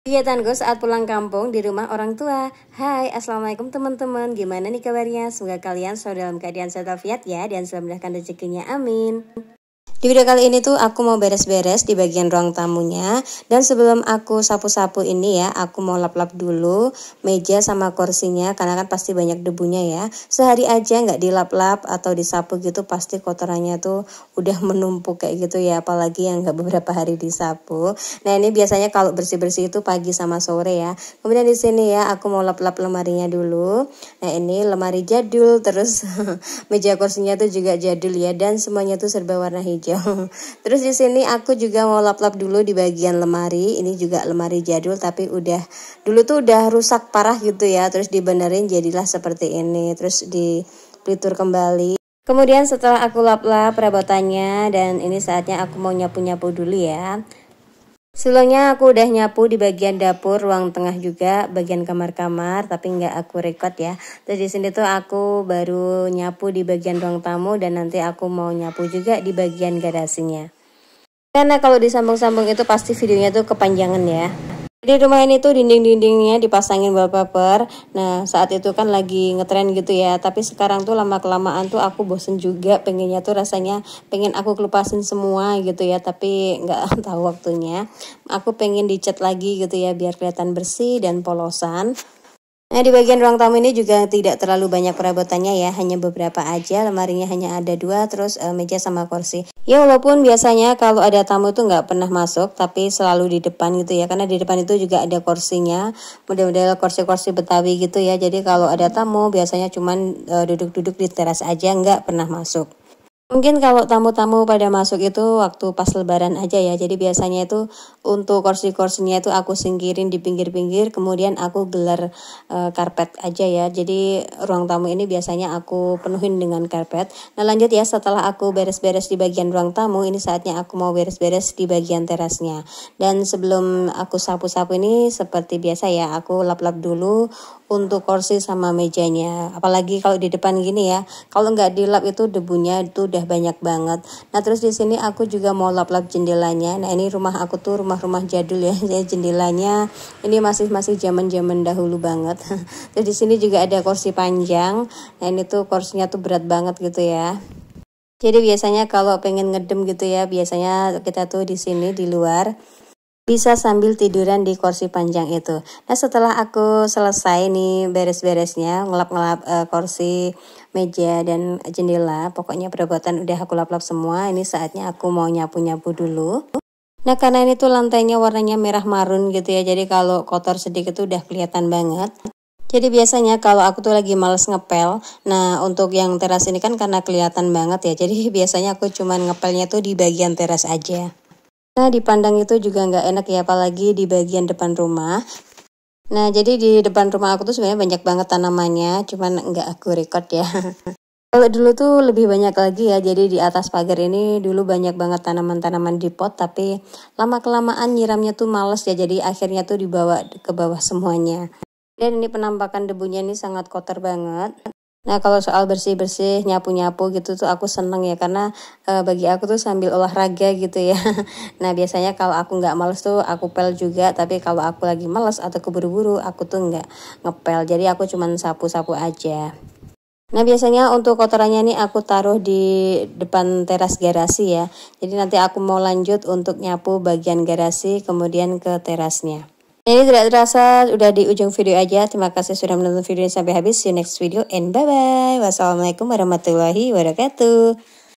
Kegiatanku saat pulang kampung di rumah orang tua. Hai, assalamualaikum teman-teman. Gimana nih kabarnya? Semoga kalian selalu dalam keadaan sehat walafiat ya, dan selalu mendapatkan rezekinya. Amin. Di video kali ini tuh aku mau beres-beres di bagian ruang tamunya. Dan sebelum aku sapu-sapu ini ya, aku mau lap-lap dulu meja sama kursinya, karena kan pasti banyak debunya ya. Sehari aja nggak dilap-lap atau disapu gitu, pasti kotorannya tuh udah menumpuk kayak gitu ya, apalagi yang nggak beberapa hari disapu. Nah ini biasanya kalau bersih-bersih itu pagi sama sore ya. Kemudian di sini ya aku mau lap-lap lemarinya dulu. Nah ini lemari jadul, terus meja kursinya tuh juga jadul ya, dan semuanya tuh serba warna hijau. Terus di sini aku juga mau lap-lap dulu di bagian lemari. Ini juga lemari jadul tapi dulu tuh udah rusak parah gitu ya. Terus dibenerin jadilah seperti ini. Terus dipelitur kembali. Kemudian setelah aku lap-lap perabotannya, dan ini saatnya aku mau nyapu-nyapu dulu ya. Sebelumnya aku udah nyapu di bagian dapur, ruang tengah juga, bagian kamar-kamar, tapi nggak aku record ya. Terus di sini tuh aku baru nyapu di bagian ruang tamu, dan nanti aku mau nyapu juga di bagian garasinya. Karena kalau disambung-sambung itu pasti videonya tuh kepanjangan ya. Di rumah ini tuh dinding-dindingnya dipasangin wallpaper. Nah saat itu kan lagi ngetren gitu ya. Tapi sekarang tuh lama-kelamaan tuh aku bosen juga. Pengennya tuh rasanya pengen aku kelupasin semua gitu ya. Tapi nggak tahu waktunya. Aku pengen dicat lagi gitu ya, biar kelihatan bersih dan polosan. Nah di bagian ruang tamu ini juga tidak terlalu banyak perabotannya ya, hanya beberapa aja. Lemarinya hanya ada 2, terus meja sama kursi. Ya walaupun biasanya kalau ada tamu itu nggak pernah masuk, tapi selalu di depan gitu ya, karena di depan itu juga ada kursinya, model-model kursi-kursi Betawi gitu ya. Jadi kalau ada tamu biasanya cuman duduk-duduk di teras aja, nggak pernah masuk. Mungkin kalau tamu-tamu pada masuk itu waktu pas lebaran aja ya. Jadi biasanya itu untuk kursi-kursinya itu aku singkirin di pinggir-pinggir, kemudian aku gelar karpet aja ya. Jadi ruang tamu ini biasanya aku penuhin dengan karpet. Nah lanjut ya, setelah aku beres-beres di bagian ruang tamu, ini saatnya aku mau beres-beres di bagian terasnya. Dan sebelum aku sapu-sapu ini seperti biasa ya, aku lap-lap dulu untuk kursi sama mejanya. Apalagi kalau di depan gini ya, kalau nggak dilap itu debunya itu udah banyak banget. Nah terus di sini aku juga mau lap-lap jendelanya. Nah ini rumah aku tuh rumah jadul ya, jadi jendelanya ini masih zaman dahulu banget. Terus di sini juga ada kursi panjang. Nah ini tuh kursinya tuh berat banget gitu ya. Jadi biasanya kalau pengen ngedem gitu ya, biasanya kita tuh di sini di luar bisa sambil tiduran di kursi panjang itu. Nah setelah aku selesai nih beres-beresnya, ngelap-ngelap kursi, meja, dan jendela, pokoknya perabotan udah aku lap-lap semua. Ini saatnya aku mau nyapu-nyapu dulu. Nah karena ini tuh lantainya warnanya merah marun gitu ya, jadi kalau kotor sedikit tuh udah kelihatan banget. Jadi biasanya kalau aku tuh lagi males ngepel, nah untuk yang teras ini kan karena kelihatan banget ya, jadi biasanya aku cuman ngepelnya tuh di bagian teras aja. Nah dipandang itu juga nggak enak ya, apalagi di bagian depan rumah. Nah jadi di depan rumah aku tuh sebenarnya banyak banget tanamannya, cuman nggak aku record ya. Kalau dulu tuh lebih banyak lagi ya, jadi di atas pagar ini dulu banyak banget tanaman-tanaman di pot, tapi lama-kelamaan nyiramnya tuh males ya, jadi akhirnya tuh dibawa ke bawah semuanya. Dan ini penampakan debunya ini sangat kotor banget. Nah kalau soal bersih-bersih, nyapu-nyapu gitu tuh aku seneng ya, karena bagi aku tuh sambil olahraga gitu ya. Nah biasanya kalau aku nggak males tuh aku pel juga, tapi kalau aku lagi males atau keburu-buru aku tuh nggak ngepel, jadi aku cuman sapu-sapu aja. Nah biasanya untuk kotorannya nih aku taruh di depan teras garasi ya. Jadi nanti aku mau lanjut untuk nyapu bagian garasi kemudian ke terasnya. Ini tidak terasa udah di ujung video aja. Terima kasih sudah menonton video ini sampai habis. See you next video and bye bye. Wassalamualaikum warahmatullahi wabarakatuh.